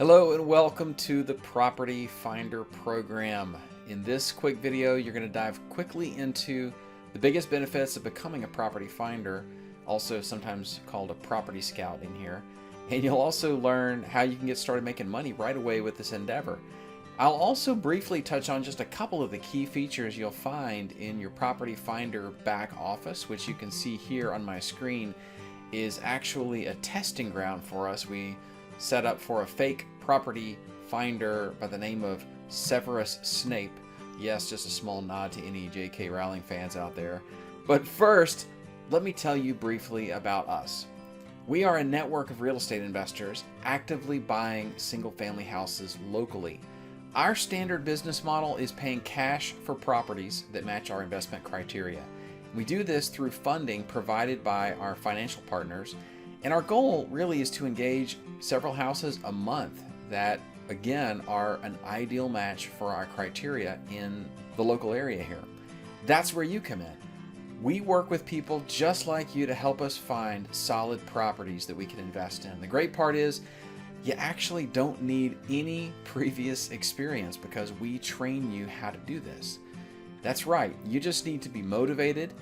Hello and welcome to the Property Finder program. In this quick video, you're going to dive quickly into the biggest benefits of becoming a property finder, also sometimes called a property scout in here. And you'll also learn how you can get started making money right away with this endeavor. I'll also briefly touch on just a couple of the key features you'll find in your Property Finder back office, which you can see here on my screen is actually a testing ground for us. We set up for a fake property finder by the name of Severus Snape. Yes, just a small nod to any J.K. Rowling fans out there. But first, let me tell you briefly about us. We are a network of real estate investors actively buying single-family houses locally. Our standard business model is paying cash for properties that match our investment criteria. We do this through funding provided by our financial partners, and our goal really is to engage several houses a month that, again, are an ideal match for our criteria in the local area here. That's where you come in. We work with people just like you to help us find solid properties that we can invest in. The great part is you actually don't need any previous experience because we train you how to do this. That's right, you just need to be motivated,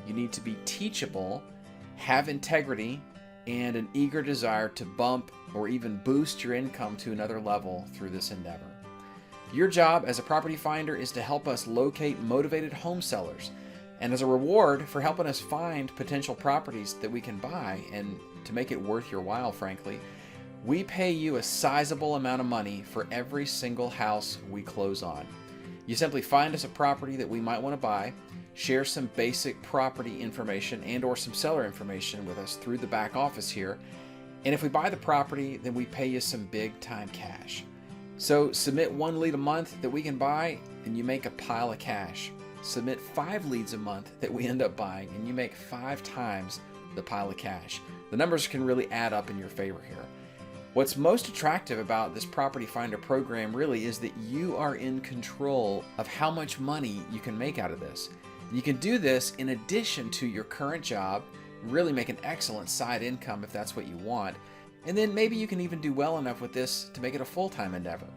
you need to be teachable, have integrity, and an eager desire to bump or even boost your income to another level through this endeavor. Your job as a property finder is to help us locate motivated home sellers. And as a reward for helping us find potential properties that we can buy and to make it worth your while, frankly, we pay you a sizable amount of money for every single house we close on. You simply find us a property that we might want to buy, share some basic property information and or some seller information with us through the back office here, and if we buy the property, then we pay you some big time cash. So submit 1 lead a month that we can buy and you make a pile of cash. Submit 5 leads a month that we end up buying and you make 5 times the pile of cash. The numbers can really add up in your favor here. What's most attractive about this Property Finder program really is that you are in control of how much money you can make out of this. You can do this in addition to your current job, really make an excellent side income if that's what you want, and then maybe you can even do well enough with this to make it a full-time endeavor.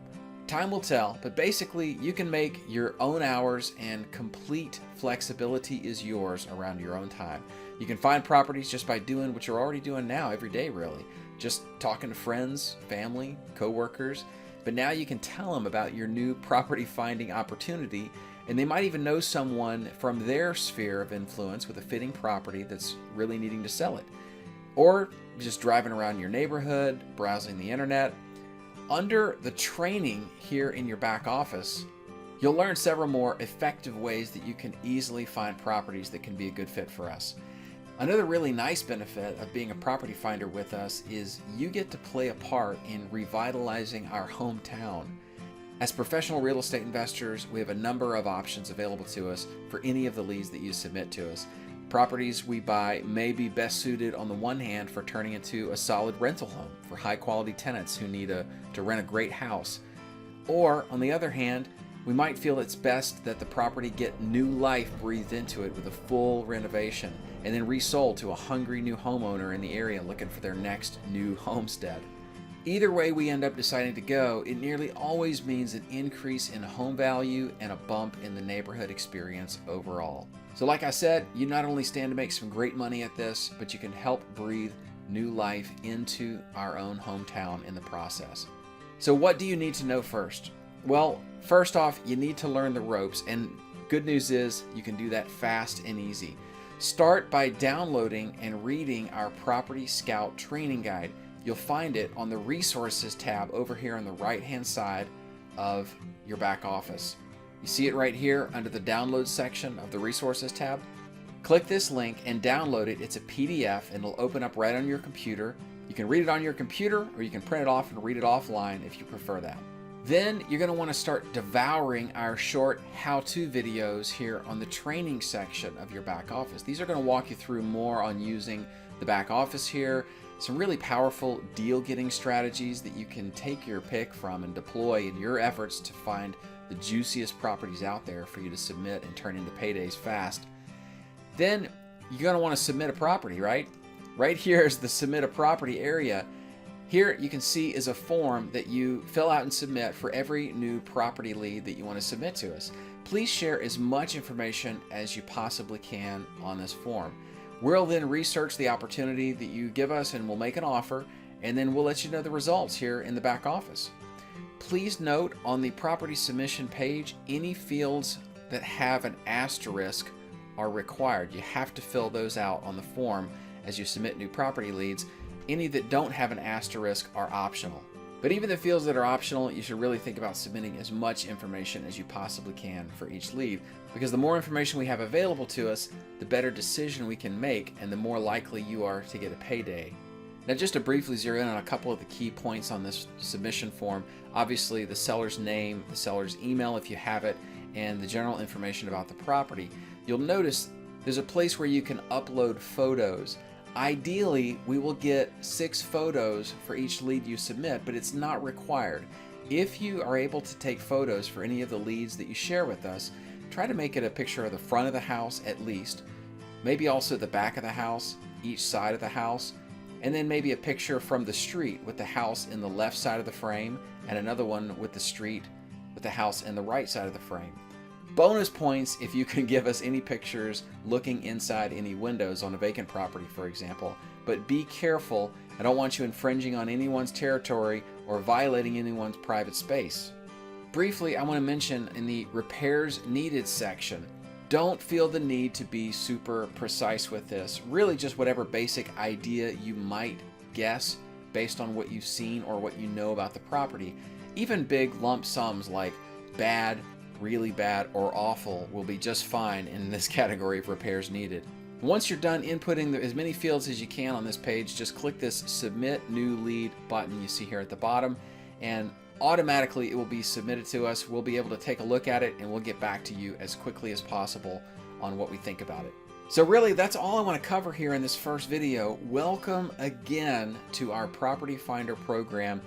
Time will tell, but basically you can make your own hours and complete flexibility is yours around your own time. You can find properties just by doing what you're already doing now every day, really. Just talking to friends, family, coworkers, but now you can tell them about your new property finding opportunity, and they might even know someone from their sphere of influence with a fitting property that's really needing to sell it. Or just driving around your neighborhood, browsing the internet. Under the training here in your back office, you'll learn several more effective ways that you can easily find properties that can be a good fit for us. Another really nice benefit of being a property finder with us is you get to play a part in revitalizing our hometown. As professional real estate investors, we have a number of options available to us for any of the leads that you submit to us. Properties we buy may be best suited on the one hand for turning into a solid rental home for high quality tenants who need to rent a great house. Or on the other hand, we might feel it's best that the property get new life breathed into it with a full renovation and then resold to a hungry new homeowner in the area looking for their next new homestead. Either way we end up deciding to go, it nearly always means an increase in home value and a bump in the neighborhood experience overall. So like I said, you not only stand to make some great money at this, but you can help breathe new life into our own hometown in the process. So what do you need to know first? Well, first off, you need to learn the ropes, and good news is you can do that fast and easy. Start by downloading and reading our Property Scout training guide. You'll find it on the Resources tab over here on the right-hand side of your back office. You see it right here under the Download section of the Resources tab? Click this link and download it. It's a PDF and it'll open up right on your computer. You can read it on your computer or you can print it off and read it offline if you prefer that. Then you're going to want to start devouring our short how-to videos here on the training section of your back office. These are going to walk you through more on using the back office here, some really powerful deal-getting strategies that you can take your pick from and deploy in your efforts to find the juiciest properties out there for you to submit and turn into paydays fast. Then you're going to want to submit a property, right? Right here is the submit a property area. Here you can see is a form that you fill out and submit for every new property lead that you want to submit to us. Please share as much information as you possibly can on this form. We'll then research the opportunity that you give us and we'll make an offer, and then we'll let you know the results here in the back office. Please note on the property submission page, any fields that have an asterisk are required. You have to fill those out on the form as you submit new property leads. Any that don't have an asterisk are optional. But even the fields that are optional, you should really think about submitting as much information as you possibly can for each lead, because the more information we have available to us, the better decision we can make and the more likely you are to get a payday. Now, just to briefly zero in on a couple of the key points on this submission form, obviously the seller's name, the seller's email if you have it, and the general information about the property. You'll notice there's a place where you can upload photos. Ideally, we will get 6 photos for each lead you submit, but it's not required. If you are able to take photos for any of the leads that you share with us, try to make it a picture of the front of the house at least, maybe also the back of the house, each side of the house, and then maybe a picture from the street with the house in the left side of the frame and another one with the street with the house in the right side of the frame. Bonus points if you can give us any pictures looking inside any windows on a vacant property, for example. But be careful. I don't want you infringing on anyone's territory or violating anyone's private space. Briefly, I want to mention in the repairs needed section, don't feel the need to be super precise with this. Really just whatever basic idea you might guess based on what you've seen or what you know about the property. Even big lump sums like bad, really bad, or awful will be just fine in this category of repairs needed. Once you're done inputting as many fields as you can on this page, just click this Submit New Lead button you see here at the bottom, and automatically it will be submitted to us. We'll be able to take a look at it and we'll get back to you as quickly as possible on what we think about it. So really, that's all I want to cover here in this first video. Welcome again to our Property Finder program.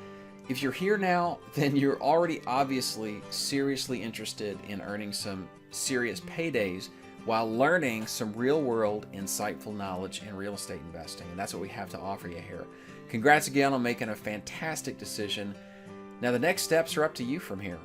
If you're here now, then you're already obviously seriously interested in earning some serious paydays while learning some real-world, insightful knowledge in real estate investing. And that's what we have to offer you here. Congrats again on making a fantastic decision. Now the next steps are up to you from here.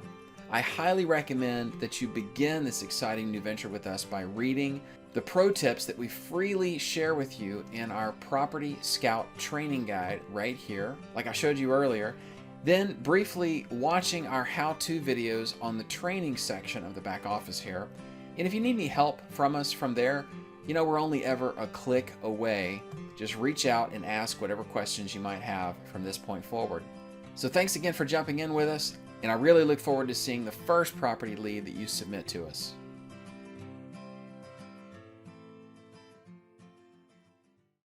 I highly recommend that you begin this exciting new venture with us by reading the pro tips that we freely share with you in our Property Scout training guide right here, like I showed you earlier. Then briefly watching our how-to videos on the training section of the back office here. And if you need any help from us from there, you know we're only ever a click away. Just reach out and ask whatever questions you might have from this point forward. So thanks again for jumping in with us, and I really look forward to seeing the first property lead that you submit to us.